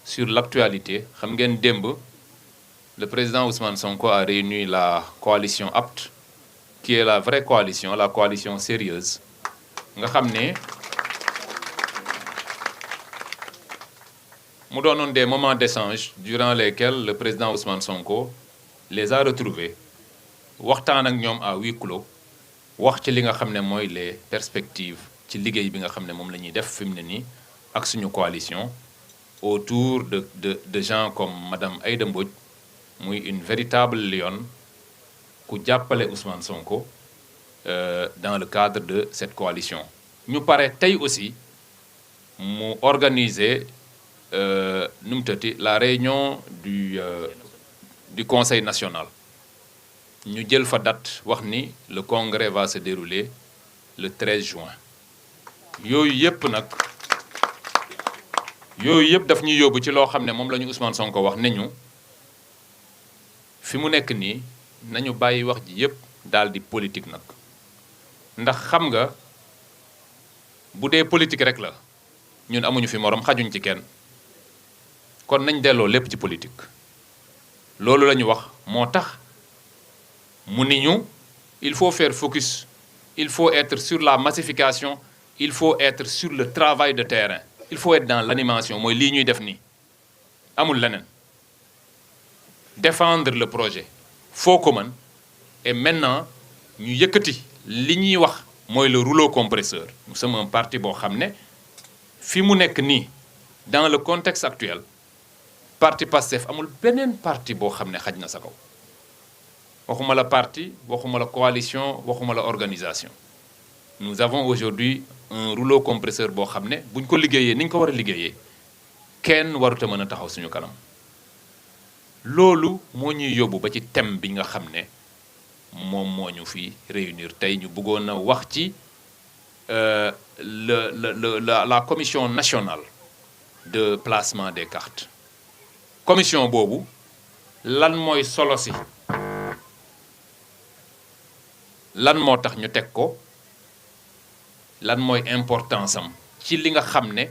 sur l'actualité. Xam ngeen démb le président Ousmane Sonko a réuni la coalition APT, qui est la vraie coalition, la coalition sérieuse. Nga xam ne mu doonoon des moments d'échange durant lesquels le président Ousmane Sonko les a retrouvés waxtaan ak ñoom à huis clos wax ci li nga xam ne mooy les perspectives ci liggéey bi nga xam ne moom la ñuy def fi mu ne nii ak suñu coalition autour de gens comme madame Aïda Mbodj muy une véritable lionne ku jàppale Ousmane Sonko dans le cadre de cette coalition. ñu pare tey aussi mu organiser nu mu tëddee la réunion du conseil national ñu jël fa date wax ni le congrès va se dérouler le 13 juin yooyu yëpp daf ñuy yóbbu ci loo xam ne moom la ñu Ousmane Sonko wax ne ñu fi mu nekk nii nañu bàyyi wax ji yëpp daal di politique nag ndax xam nga bu dee politique rek la ñun amuñu fi morom xajuñ ci kenn kon nañ delloo lépp ci politique loolu la ñu wax moo tax mu ni ñu il faut faire focus il faut être sur la massification il faut être sur le travail de terrain il faut être dans l'animation mooy lii ñuy def nii amul leneen défendre le projet foo ko mën et maintenant ñu yëkkati li ñuy wax mooy le rouleau compresseur nous sommes un parti boo xam ne fi mu nekk nii dans le contexte actuel parti Pastef amul beneen parti boo xam ne xaj na sa kaw waxuma la parti waxuma la coalition waxuma la organisation nous avons aujourd'hui un rouleau compresseur boo xam ne buñ ko liggéeyee ni ñu ko war a liggéeyee kenn warut a mën a taxaw suñu kanam loolu moo ñuy yóbbu ba ci thème bi nga xam ne moom moo ñu fi réunir tey ñu bëggoon a wax ci la commission nationale de placement des cartes commission boobu lan mooy solo si lan moo tax ñu teg ko lan mooy importance am ci li nga xam ne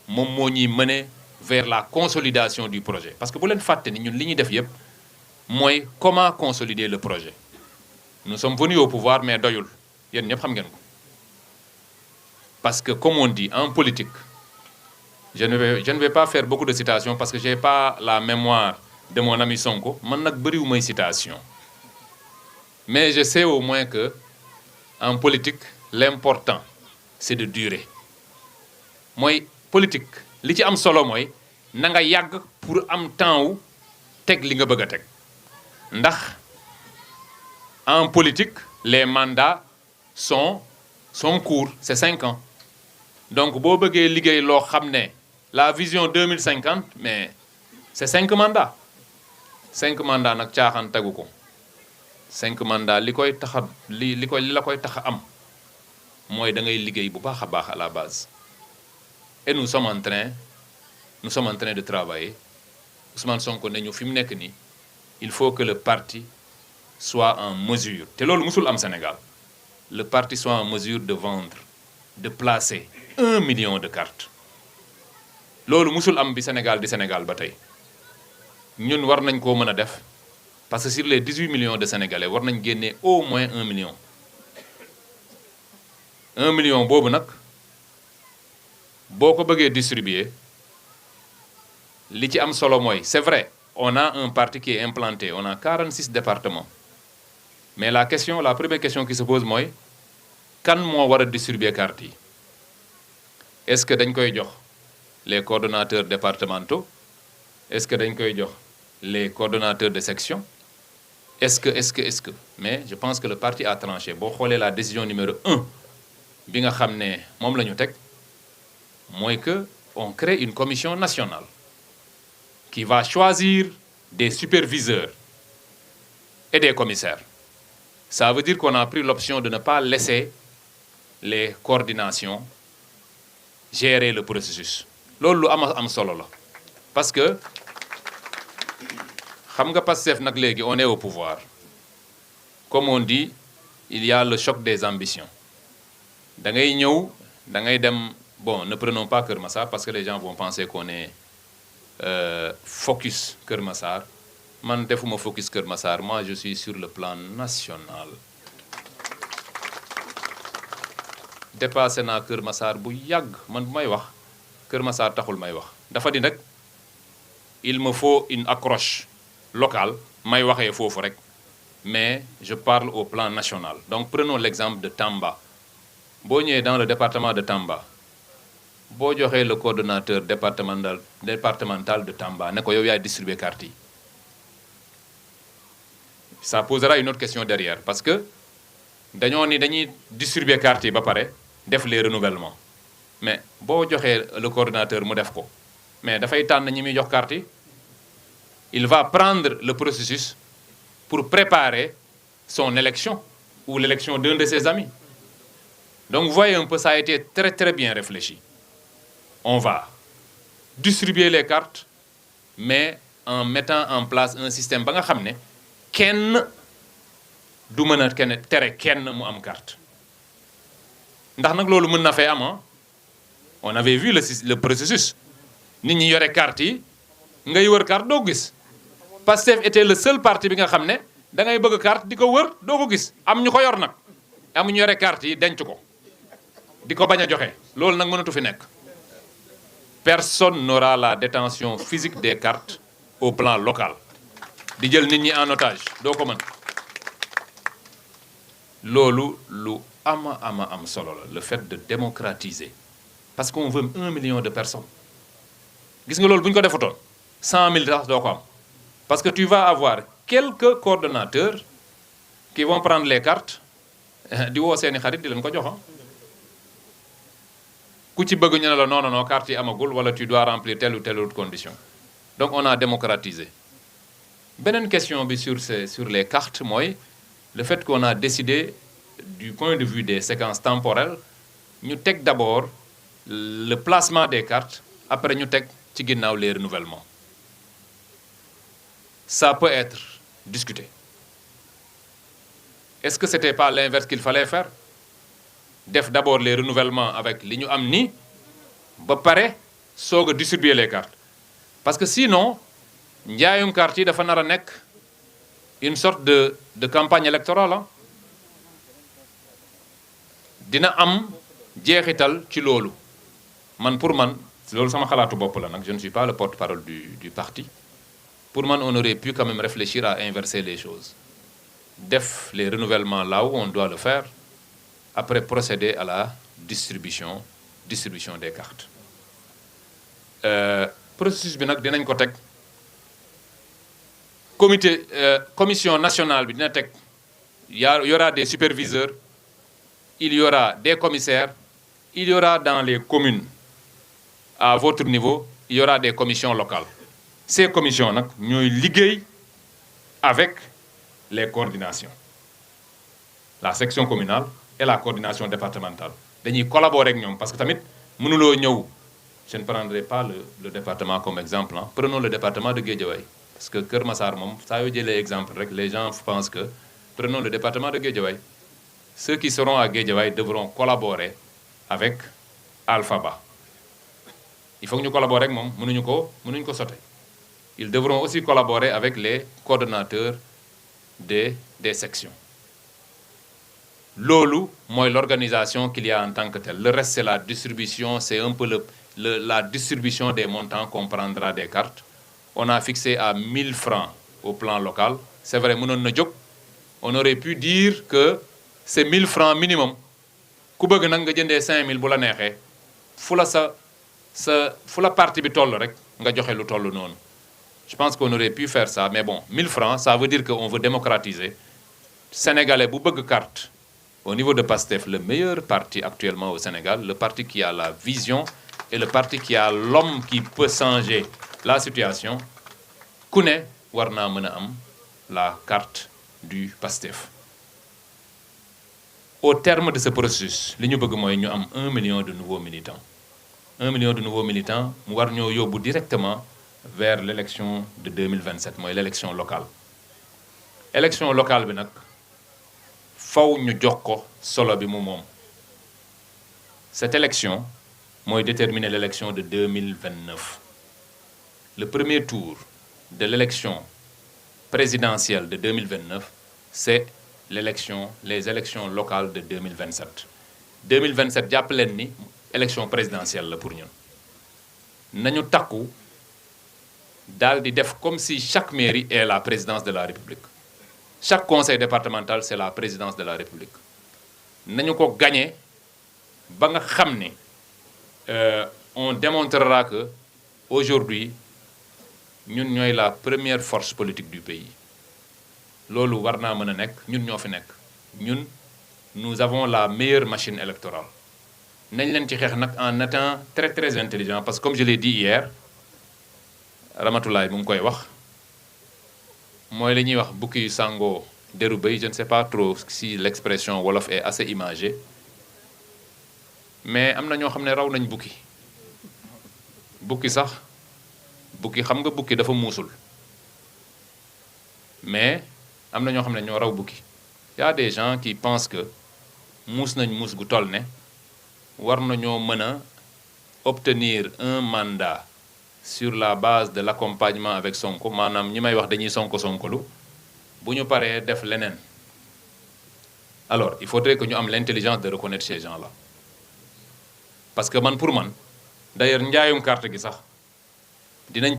moom moo ñuy mener vers la consolidation du projet parce que bu leen fàtte ni ñun li ñuy def yépp mooy comment consolider le projet nous sommes venus au pouvoir mais doyul yéen ñëpp xam ngeen ko parce que comme on dit en politique je ne vais pas faire beaucoup de citations parce que j'ai pas la mémoire de mon ami Sonko man nag bëriwu may citation mais je sais au moins que en politique l'important c'est de durer mooy politique li ci am solo mooy na nga yàgg pour am temps wu teg li nga bëgg a teg ndax en politique les mandats sont courts c'est 5 ans donc boo bëggee liggéey loo xam ne la vision 2050 mais c'est 5 mandats 5 mandats nag caaxaan tegu ko 5 mandats li koy tax a li la koy tax a am mooy da ngay liggéey bu baax a baax à la base et nous sommes en train de travailler Ousmane Sonko ne ñu fi mu nekk nii il faut que le parti soit en mesure te loolu musul am Sénégal le parti soit en mesure de vendre de placer 1 million de cartes loolu musul am bi Sénégal di Sénégal ba tey ñun war nañ koo mën a def parce que sur les 18 millions de Sénégalais war nañ génnee au moins 1 million 1 million boobu nag boo ko bëggee distribuer li ci am solo mooy c'est vrai on a un parti qui est implanté on a 46 départements mais la première question qui se pose mooy kan moo war a distribuer carte yi est-ce que dañ koy jox les coordonnateurs départementaux est-ce que dañ koy jox les coordonnateurs de section est-ce que mais je pense que le parti a tranché boo xoolee la décision numéro 1 bi nga xam ne moom la ñu teg mooy que on crée une commission nationale qui va choisir des superviseurs et des commissaires ça veut dire qu'on a pris l'option de ne pas laisser les coordinations gérer le processus loolu lu am solo la parce que xam nga Pastef nag léegi on est au pouvoir comme on dit il y a le choc des ambitions da ngay ñëw da ngay dem bon ne prenons pas Keur Massar parce que les gens vont penser qu'on est focus Keur Massar man defuma focus Keur Massar, moi je suis sur le plan national. Dépassé naa Keur Massar bu yàgg man bu may wax Keur Massar taxul may wax dafa di nag il me faut une accroche locale may waxee foofu rek mais je parle au plan national. Donc prenons l'exemple de Tamba. Boo ñëwee dans le département de Tamba boo joxee le coordonnateur départemental de Tamba ne ko yow yaay distribuer carte yi, ça posera une autre question derrière parce que dañoo ni dañuy distribuer carte yi ba pare def les renouvellements, mais boo joxee le coordonnateur mu def ko mais dafay tànn ñi muy jox carte yi. Il va prendre le processus pour préparer son élection ou l'élection d'un de ses amis. Donc vous voyez un peu, ça a été très très bien réfléchi. On va distribuer les cartes, mais en mettant en place un système ba nga xam ne kenn du mën a tere kenn mu am carte. Ndax nag loolu mën na fee am. On avait vu le processus. Nit ñi yore carte yi ngay wër carte doo gis. Pastef était le seul parti bi nga xam ne da ngay bëgg carte di ko wër doo ko gis, am ñu ko yor nag am ñu yore carte yi denc ko di ko bañ a joxe. Loolu nag mënatu fi nekk. Personne n'aura la détention physique des cartes au plan local. Di jël nit ñi en otage doo ko mën. Loolu lu am solo la, le fait de démocratiser parce qu'on veut 1 million de personnes. Gis nga loolu bu ñu ko defatoon 100 000 sax doo ko am. Parce que tu vas avoir quelques coordonnateurs qui vont prendre les cartes di woo seeni xarit di leen ko jox. Ku ci bëgg ñu ne la non carte yi amagul wala tu dois remplir telle ou telle autre condition. Donc on a démocratisé. Beneen question bi sur les cartes mooy le fait qu'on a décidé du point de vue des séquences temporelles ñu teg d'abord le placement des cartes après ñu teg ci ginnaaw les renouvellements. Ça peut être discuté. Est-ce que c'était pas l'inverse qu'il fallait faire? Def d'abord les renouvellements avec li ñu am ni ba pare soog a distribuer les cartes. Parce que sinon njaayum carte yi dafa nar a nekk une sorte de campagne électorale. Dina am jeexital ci loolu. Pour man loolu sama xalaatu bopp la nag, je ne suis pas le porte-parole du parti. Pour moi, on aurait pu quand même réfléchir à inverser les choses. Def les renouvellements là où on doit le faire, après procéder à la distribution des cartes. Processus bi nag dinañ ko teg commission nationale bi dina teg il y aura des superviseurs, il y aura des commissaires, il y aura dans les communes à votre niveau, il y aura des commissions locales. Ces commissions nag ñooy liggéey avec les coordinations, la section communale et la coordination départementale. Dañuy collaborer ak ñoom parce que tamit mënuloo ñëw, je ne prendrai pas le département comme exemple. Prenons le département de Guédiawaye parce que Keur Massar moom saa yoo jëlee exemple rek les gens pensent que prenons le département de Guédiawaye. Ceux qui seront à Guédiawaye devront collaborer avec Alpha Ba. Il faut que ñu collaborer ak moom, mënuñu ko sote. Ils devront aussi collaborer avec les coordonnateurs des sections. Loolu mooy l'organisation qu'il y a en tant que telle. Le reste c'est la distribution, c'est un peu la distribution des montants qu'on prendra des cartes. On a fixé à 1000 francs au plan local. C'est vrai, mënoon na jóg. On aurait pu dire que c'est 1000 francs minimum. Ku bëgg nag nga jëndee 5000 bu la neexee fu la partie bi toll rek nga joxe lu toll noonu. Je pense qu'on aurait pu faire ça, mais bon, 1000 francs, ça veut dire qu'on veut démocratiser. Sénégalais, bu bëgg carte, au niveau de PASTEF, le meilleur parti actuellement au Sénégal, le parti qui a la vision et le parti qui a l'homme qui peut changer la situation, ku ne war naa mën a am la carte du PASTEF. Au terme de ce processus, li ñu bëgg mooy ñu am 1 million de nouveaux militants. 1 million de nouveaux militants mu war ñoo yóbbu directement vers l'élection de 2027 mooy l'élection locale. Élection locale bi nag faw ñu jox ko solo bi mu moom. Cette élection mooy déterminer l'élection de 2029. le premier tour de l'élection présidentielle de 2029, c'est les élections locales de 2027. 2027 jàpp leen ni élection présidentielle la pour ñun nañu takku daal di def comme si chaque mairie est la présidence de la République. Chaque conseil départemental c'est la présidence de la République. nañu ko gagner ba nga xam ne on démontrera que aujourd'hui ñun ñooy la première force politique du pays. loolu war naa mën a nekk ñun ñoo fi nekk ñun nous avons la meilleure machine électorale. nañ leen ci xeex nag en étant très très intelligent parce que comme je l'ai dit hier Ramatoulaye mu ngi koy wax mooy li ñuy wax bukki yu sàngoo deru bëy. Je ne sais pas trop si l'expression wolof est assez imagée mais am na ñoo xam ne raw nañ bukki sax bukki xam nga bukki dafa muusul mais am na ñoo xam ne ñoo raw bukki. y a des gens qui pensent que muus nañ muus gu toll ne war nañoo mën a obtenir un mandat sur la base de l'accompagnement avec Sonko maanaam ñi may wax dañuy sonkolu bu ñu paree def leneen. Alors il faudrait que ñu am l'intelligence de reconnaître ces gens-là parce que pour man d'ailleurs njaayum carte gi sax dinañ